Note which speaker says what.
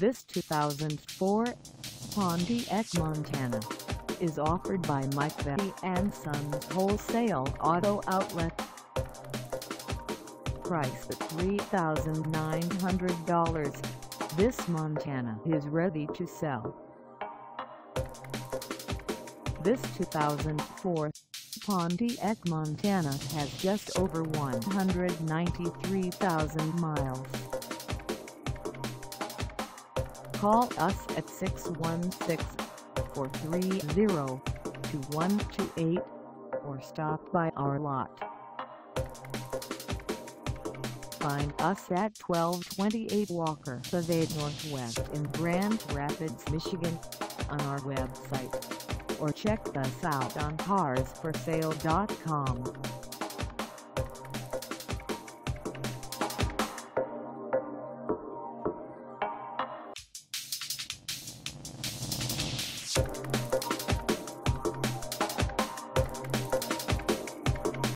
Speaker 1: This 2004 Pontiac Montana is offered by Mike Vetty & Sons Wholesale Auto Outlet. Price at $3,900, this Montana is ready to sell. This 2004 Pontiac Montana has just over 193,000 miles. Call us at 616-430-2128 or stop by our lot. Find us at 1228 Walker Ave Northwest in Grand Rapids, Michigan, on our website, or check us out on carsforsale.com.